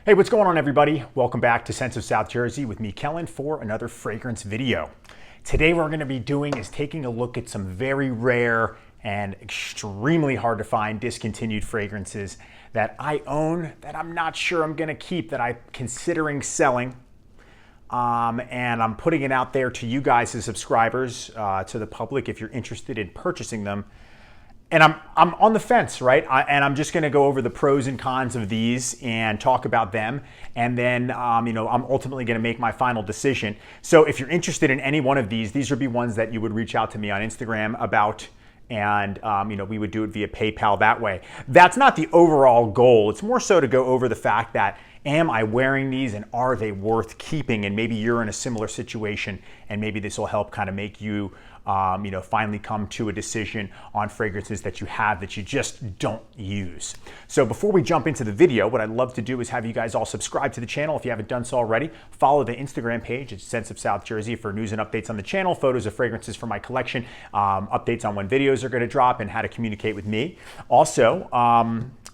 Hey, what's going on, everybody? Welcome back to Scents of South Jersey with me, Kellen, for another fragrance video. Today what we're going to be doing is taking a look at some very rare and extremely hard to find discontinued fragrances that I own, that I'm not sure I'm going to keep, that I'm considering selling. And I'm putting it out there to you guys as subscribers, to the public, if you're interested in purchasing them. And I'm on the fence, right? And I'm just going to go over the pros and cons of these and talk about them. And then, I'm ultimately going to make my final decision. So if you're interested in any one of these would be ones that you would reach out to me on Instagram about. And, we would do it via PayPal that way. That's not the overall goal. It's more so to go over the fact that, am I wearing these and are they worth keeping? And maybe you're in a similar situation and maybe this will help kind of make you, finally come to a decision on fragrances that you have that you just don't use. So before we jump into the video, what I'd love to do is have you guys all subscribe to the channel if you haven't done so already. Follow the Instagram page, it's Scents of South Jersey, for news and updates on the channel, photos of fragrances from my collection, updates on when videos are going to drop and how to communicate with me. Also,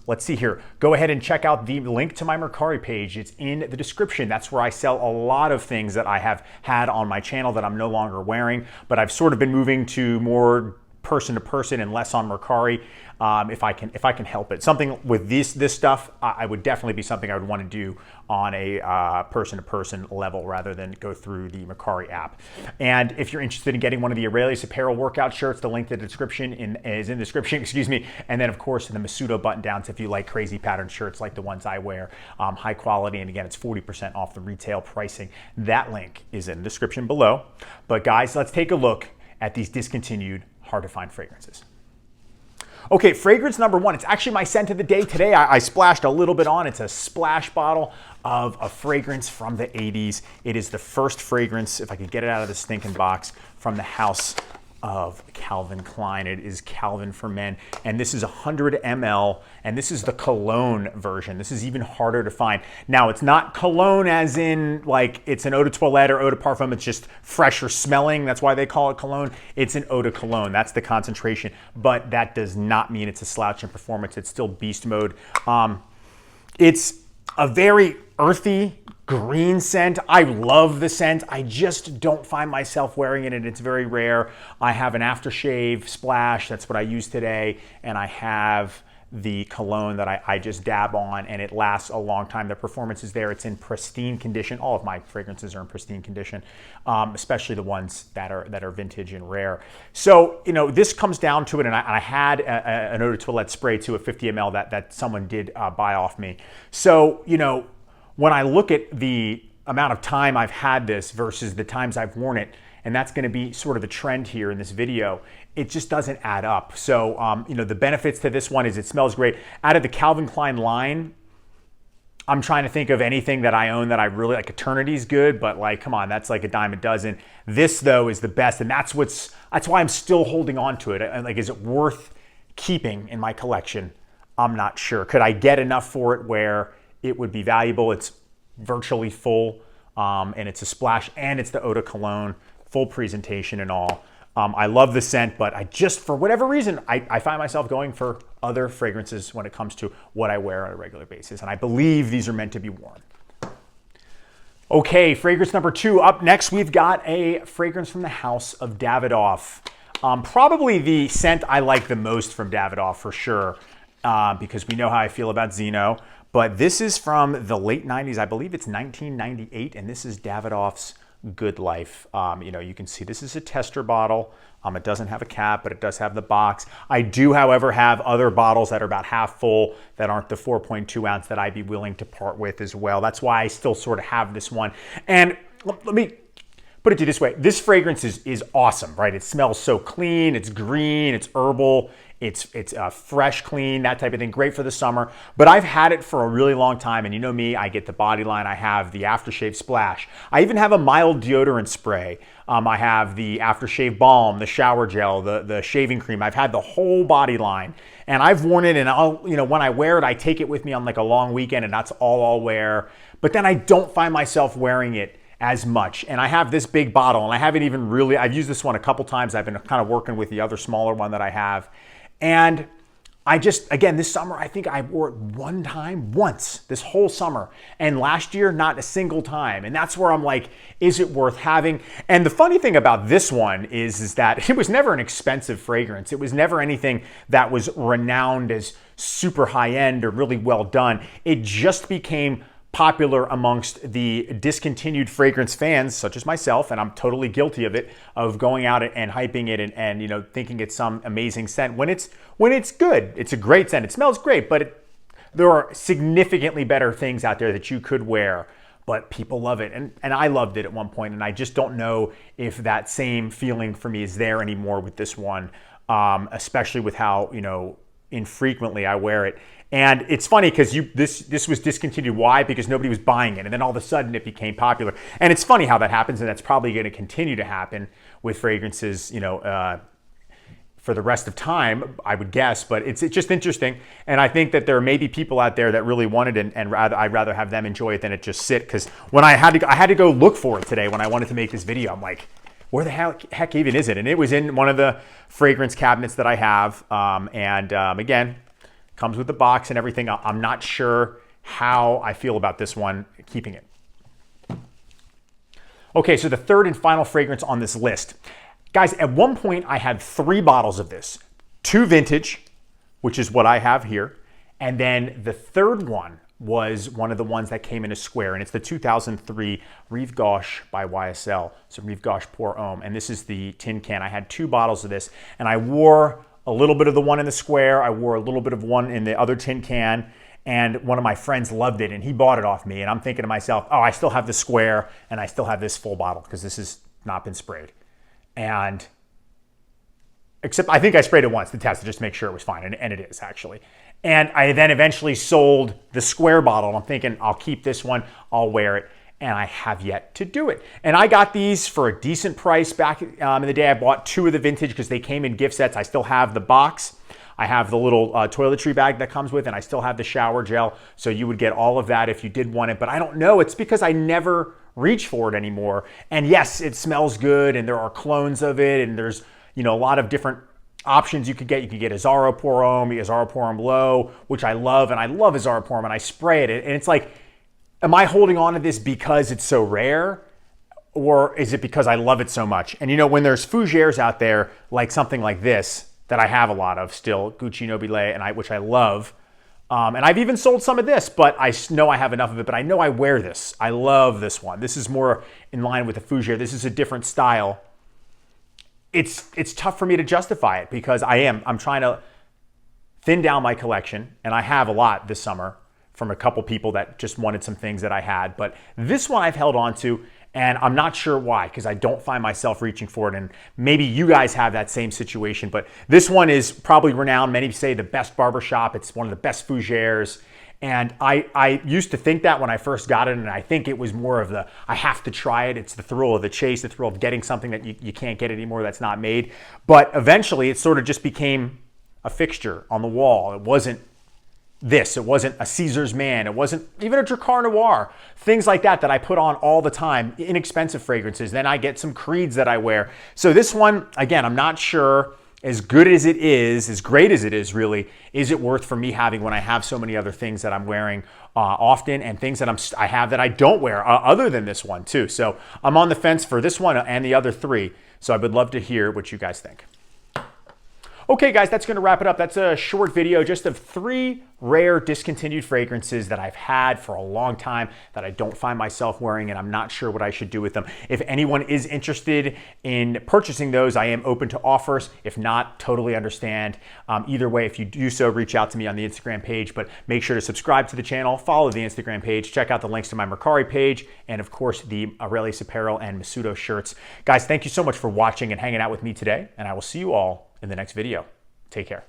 let's see here. Go ahead and check out the link to my Mercari page. It's in the description. That's where I sell a lot of things that I have had on my channel that I'm no longer wearing, but I've sort of been moving to more person to person and less on Mercari, if I can help it. Something with this stuff, I would definitely be something I would want to do on a person to person level rather than go through the Mercari app. And if you're interested in getting one of the Aurelius apparel workout shirts, the link to the description is in the description, excuse me. And then of course the Masudo button downs if you like crazy pattern shirts like the ones I wear, high quality. And again, it's 40% off the retail pricing. That link is in the description below. But guys, let's take a look at these discontinued, hard to find fragrances. Okay, fragrance number one. It's actually my scent of the day today. I splashed a little bit on. It's a splash bottle of a fragrance from the 80s. It is the first fragrance, if I could get it out of the stinking box, from the house of Calvin Klein. It is Calvin for Men, and this is 100 ml, and this is the cologne version. This is even harder to find. Now, it's not cologne as in like it's an eau de toilette or eau de parfum. It's just fresher smelling. That's why they call it cologne. It's an eau de cologne. That's the concentration, but that does not mean it's a slouch in performance. It's still beast mode. It's a very earthy green scent. I love the scent. I just don't find myself wearing it, and it's very rare. I have an aftershave splash. That's what I use today. And I have the cologne that I just dab on, and it lasts a long time. The performance is there. It's in pristine condition. All of my fragrances are in pristine condition, especially the ones that are vintage and rare. So, this comes down to it, and I had an eau de toilette spray too, a 50 ml that someone did buy off me. So, when I look at the amount of time I've had this versus the times I've worn it, and that's going to be sort of the trend here in this video, it just doesn't add up. So, the benefits to this one is it smells great. Out of the Calvin Klein line, I'm trying to think of anything that I own that I really like. Eternity's good, but like, come on, that's like a dime a dozen. This though is the best, and that's why I'm still holding on to it. And like, is it worth keeping in my collection? I'm not sure. Could I get enough for it where it would be valuable? It's virtually full, and it's a splash, and it's the eau de cologne, full presentation and all. I love the scent, but I just, for whatever reason, I find myself going for other fragrances when it comes to what I wear on a regular basis. And I believe these are meant to be worn. Okay, fragrance number two. Up next, we've got a fragrance from the house of Davidoff. Probably the scent I like the most from Davidoff for sure, because we know how I feel about Zeno. But this is from the late 90s. I believe it's 1998, and this is Davidoff's Good Life. You can see this is a tester bottle. It doesn't have a cap, but it does have the box. I do, however, have other bottles that are about half full that aren't the 4.2 ounce that I'd be willing to part with as well. That's why I still sort of have this one. And let me put it to you this way. This fragrance is awesome, right? It smells so clean. It's green. It's herbal. It's fresh, clean, that type of thing. Great for the summer. But I've had it for a really long time. And you know me, I get the body line. I have the aftershave splash. I even have a mild deodorant spray. I have the aftershave balm, the shower gel, the shaving cream. I've had the whole body line. And I've worn it, and when I wear it, I take it with me on like a long weekend, and that's all I'll wear. But then I don't find myself wearing it as much. And I have this big bottle, and I haven't even really, I've used this one a couple times. I've been kind of working with the other smaller one that I have. And again, this summer, I think I wore it once this whole summer. And last year, not a single time. And that's where I'm like, is it worth having? And the funny thing about this one is that it was never an expensive fragrance. It was never anything that was renowned as super high end or really well done. It just became popular amongst the discontinued fragrance fans, such as myself, and I'm totally guilty of it, of going out and hyping it and you know, thinking it's some amazing scent when it's good. It's a great scent. It smells great, but there are significantly better things out there that you could wear, but people love it. And I loved it at one point, and I just don't know if that same feeling for me is there anymore with this one, especially with how, you know, infrequently I wear it. And it's funny because this was discontinued. Why? Because nobody was buying it. And then all of a sudden it became popular. And it's funny how that happens. And that's probably going to continue to happen with fragrances, you know, for the rest of time, I would guess. But it's just interesting. And I think that there may be people out there that really wanted it, and I'd rather have them enjoy it than it just sit. Because when I had to go look for it today when I wanted to make this video, I'm like, where the heck even is it? And it was in one of the fragrance cabinets that I have. Again, comes with the box and everything. I'm not sure how I feel about this one, keeping it. Okay, so the third and final fragrance on this list. Guys, at one point I had 3 bottles of this. 2 vintage, which is what I have here. And then the third one was one of the ones that came in a square, and it's the 2003 Rive Gauche by YSL. So Rive Gauche Pour Homme, and this is the tin can. I had 2 bottles of this, and I wore a little bit of the one in the square. I wore a little bit of one in the other tin can, and one of my friends loved it, and he bought it off me. And I'm thinking to myself, oh, I still have the square, and I still have this full bottle because this has not been sprayed. And except I think I sprayed it once to test it just to make sure it was fine, and it is actually. And I then eventually sold the square bottle, and I'm thinking I'll keep this one, I'll wear it. And I have yet to do it. And I got these for a decent price back in the day. I bought 2 of the vintage because they came in gift sets. I still have the box. I have the little toiletry bag that comes with, and I still have the shower gel. So you would get all of that if you did want it. But I don't know. It's because I never reach for it anymore. And yes, it smells good, and there are clones of it, and there's, you know, a lot of different options you could get. You could get Azzaro Pour Homme, Azzaro Pour Homme Low, which I love, and I love Azzaro Pour Homme, and I spray it. And it's like, am I holding on to this because it's so rare, or is it because I love it so much? And you know, when there's fougères out there, like something like this, that I have a lot of still, Gucci Nobile, which I love, and I've even sold some of this, but I know I have enough of it, but I know I wear this. I love this one. This is more in line with the fougère. This is a different style. It's tough for me to justify it because I'm trying to thin down my collection, and I have a lot this summer from a couple people that just wanted some things that I had. But this one I've held on to, and I'm not sure why, because I don't find myself reaching for it. And maybe you guys have that same situation, but this one is probably renowned. Many say the best barbershop. It's one of the best fougères. And I used to think that when I first got it, and I think it was more of the, I have to try it. It's the thrill of the chase, the thrill of getting something that you can't get anymore that's not made. But eventually it sort of just became a fixture on the wall. It wasn't this. It wasn't a Caesar's Man. It wasn't even a Dracar Noir. Things like that I put on all the time, inexpensive fragrances. Then I get some Creeds that I wear. So this one, again, I'm not sure, as good as it is, as great as it is really, is it worth for me having when I have so many other things that I'm wearing often, and things that I have that I don't wear other than this one too. So I'm on the fence for this one and the other 3. So I would love to hear what you guys think. Okay guys, that's gonna wrap it up. That's a short video just of 3 rare discontinued fragrances that I've had for a long time that I don't find myself wearing, and I'm not sure what I should do with them. If anyone is interested in purchasing those, I am open to offers. If not, totally understand. Either way, if you do so, reach out to me on the Instagram page, but make sure to subscribe to the channel, follow the Instagram page, check out the links to my Mercari page, and of course the Aurelius Apparel and Masudo shirts. Guys, thank you so much for watching and hanging out with me today, and I will see you all in the next video. Take care.